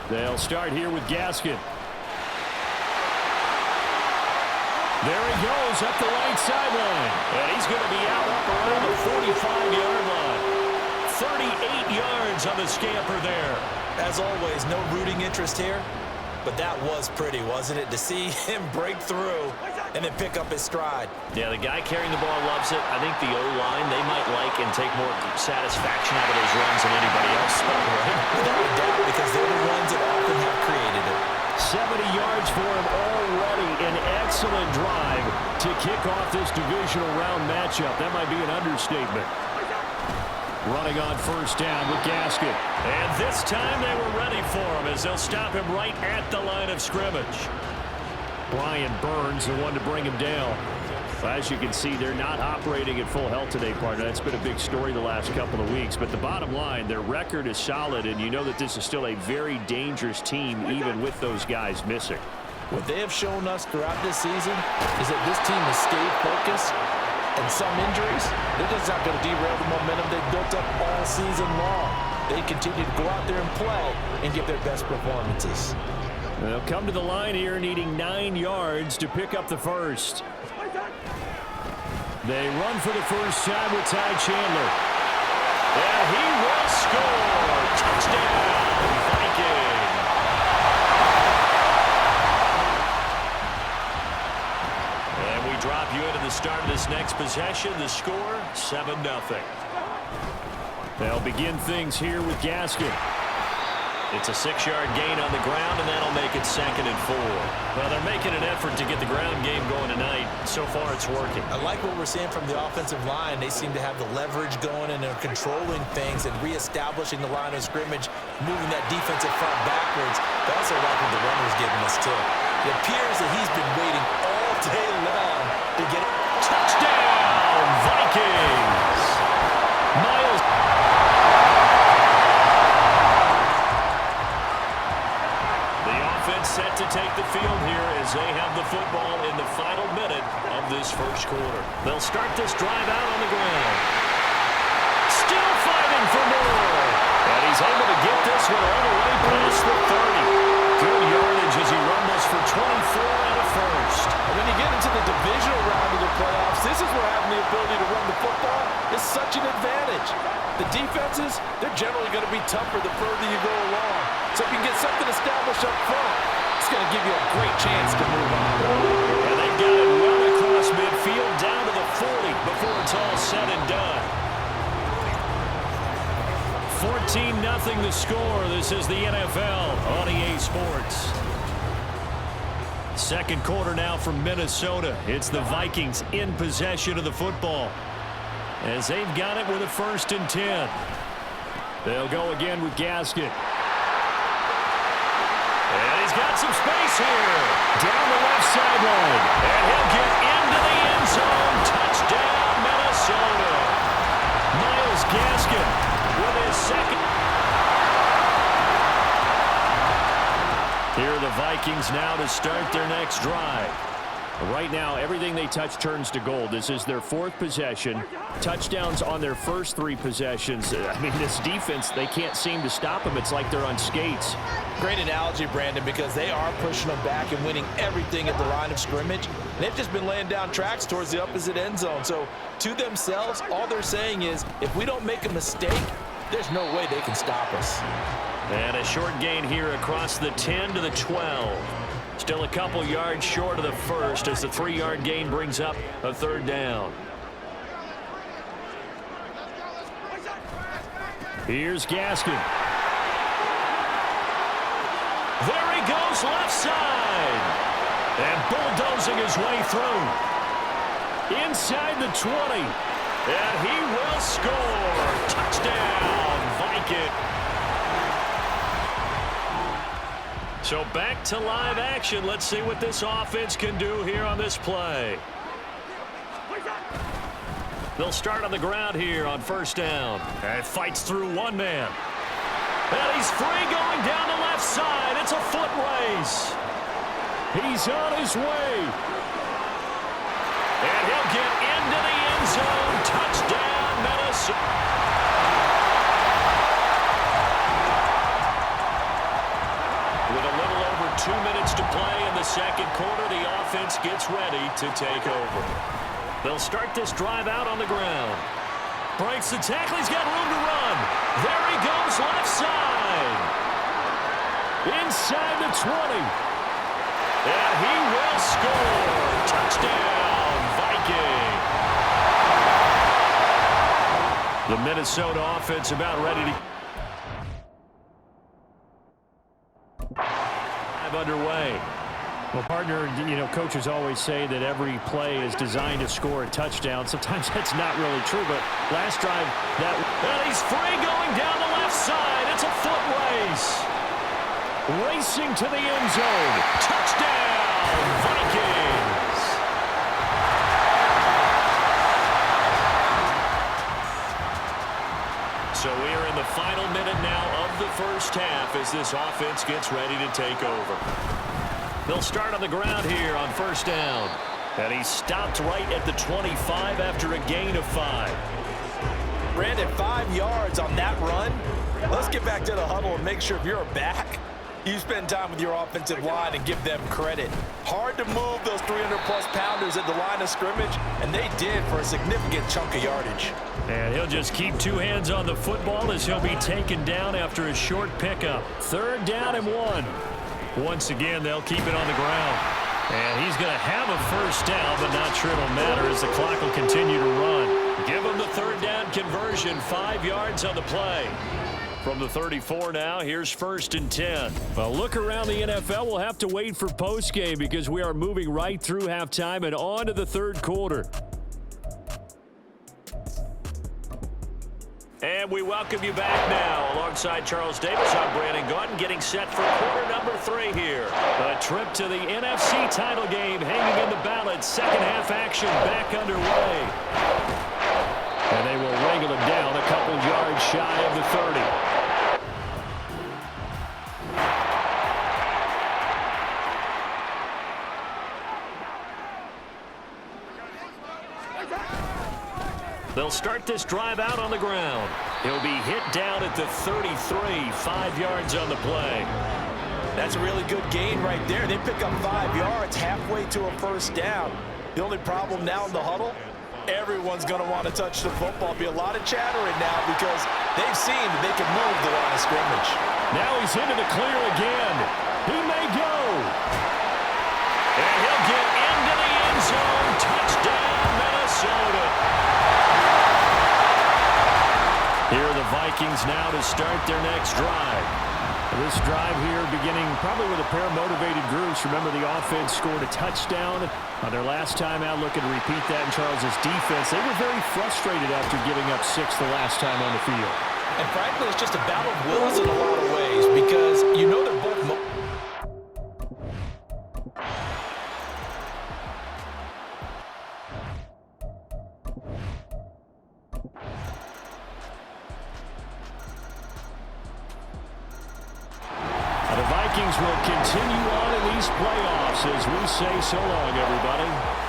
They'll start here with Gaskin. There he goes up the right sideline. And he's going to be out up around the 45-yard line. 38 yards on the scamper there. As always, no rooting interest here. But that was pretty, wasn't it? To see him break through and then pick up his stride. Yeah, the guy carrying the ball loves it. I think the O-line, they might like and take more satisfaction out of those runs than anybody else. Without a doubt, because they're the ones that often have created it. 70 yards for him already. An excellent drive to kick off this divisional round matchup. That might be an understatement. Running on first down with Gaskin. And this time they were ready for him as they'll stop him right at the line of scrimmage. Brian Burns, the one to bring him down. As you can see, they're not operating at full health today, partner. That's been a big story the last couple of weeks. But the bottom line, their record is solid, and you know that this is still a very dangerous team, even with those guys missing. What they have shown us throughout this season is that this team has stayed focused. And some injuries, they're just not going to derail the momentum they've built up all season long. They continue to go out there and play and give their best performances. They'll come to the line here needing 9 yards to pick up the first. They run for the first time with Ty Chandler. And he will score. Touchdown, Vikings. And we drop you into the start of this next possession. The score, 7-0. They'll begin things here with Gaskin. It's a 6-yard gain on the ground, and that'll make it 2nd and 4. Well, they're making an effort to get the ground game going tonight. So far, it's working. I like what we're seeing from the offensive line. They seem to have the leverage going, and they're controlling things and reestablishing the line of scrimmage, moving that defensive front backwards. But also like what the runner's giving us, too. It appears that he's been waiting all day long to get it. Touchdown, Vikings! Miles. Set to take the field here as they have the football in the final minute of this first quarter. They'll start this drive out on the ground. Still fighting for more. And he's able to get this one all the way past the 30. Good yardage as he rumbles for 24 and a first. And when you get into the divisional round of the playoffs, this is where having the ability to run the football is such an advantage. The defenses, they're generally going to be tougher the further you go along. So if you can get something established up front, it's going to give you a great chance to move on. And they've got it well across midfield down to the 40 before it's all said and done. 14-0 the score. This is the NFL on EA Sports. Second quarter now from Minnesota. It's the Vikings in possession of the football, as they've got it with a 1st and 10. They'll go again with Gaskin. And he's got some space here. Down the left sideline. And he'll get into the end zone. Touchdown, Minnesota. Myles Gaskin with his second. Here are the Vikings now to start their next drive. Right now, everything they touch turns to gold. This is their 4th possession. Touchdowns on their first 3 possessions. I mean, this defense, they can't seem to stop them. It's like they're on skates. Great analogy, Brandon, because they are pushing them back and winning everything at the line of scrimmage. They've just been laying down tracks towards the opposite end zone. So, to themselves, all they're saying is, if we don't make a mistake, there's no way they can stop us. And a short gain here across the 10 to the 12. Still a couple yards short of the first as the 3-yard gain brings up a 3rd down. Here's Gaskin. There he goes left side. And bulldozing his way through. Inside the 20. And he will score. Touchdown, Viking. So back to live action. Let's see what this offense can do here on this play. They'll start on the ground here on 1st down. And fights through one man. And he's free going down the left side. It's a foot race. He's on his way. And he'll get into the end zone. Touchdown, Minnesota. gets ready to take over. They'll start this drive out on the ground. Breaks the tackle. He's got room to run. There he goes, left side. Inside the 20. And he will score. Touchdown, Viking. The Minnesota offense about ready to underway. Well, partner, you know, coaches always say that every play is designed to score a touchdown. Sometimes that's not really true, but last drive, and he's free going down the left side. It's a foot race. Racing to the end zone. Touchdown, Vikings. So we are in the final minute now of the first half as this offense gets ready to take over. They'll start on the ground here on first down. And he stopped right at the 25 after a gain of 5. Brandon, 5 yards on that run. Let's get back to the huddle and make sure if you're a back, you spend time with your offensive line and give them credit. Hard to move those 300-plus pounders at the line of scrimmage, and they did for a significant chunk of yardage. And he'll just keep 2 hands on the football as he'll be taken down after a short pickup. 3rd down and 1. Once again, they'll keep it on the ground. And he's going to have a first down, but not sure it'll matter as the clock will continue to run. Give him the 3rd down conversion, 5 yards on the play. From the 34 now, here's 1st and 10. Well, look around the NFL. We'll have to wait for postgame because we are moving right through halftime and on to the 3rd quarter. And we welcome you back now. Alongside Charles Davis, I'm Brandon Gaudin, getting set for quarter number 3 here. A trip to the NFC title game hanging in the balance. Second half action back underway. And they will wrangle him down a couple yards shy of the 30. They'll start this drive out on the ground. He'll be hit down at the 33, 5 yards on the play. That's a really good gain right there. They pick up 5 yards halfway to a first down. The only problem now in the huddle, everyone's going to want to touch the football. Be a lot of chattering now because they've seen that they can move the line of scrimmage. Now he's into the clear again. He may go. And he'll get into the end zone. Touchdown, Minnesota. Here are the Vikings now to start their next drive. This drive here beginning probably with a pair of motivated groups. Remember, the offense scored a touchdown on their last time out. Looking to repeat that in Charles's defense. They were very frustrated after giving up 6 the last time on the field. And frankly, it's just a battle of wills in a lot of ways because you know they're both will continue on in these playoffs as we say so long, everybody.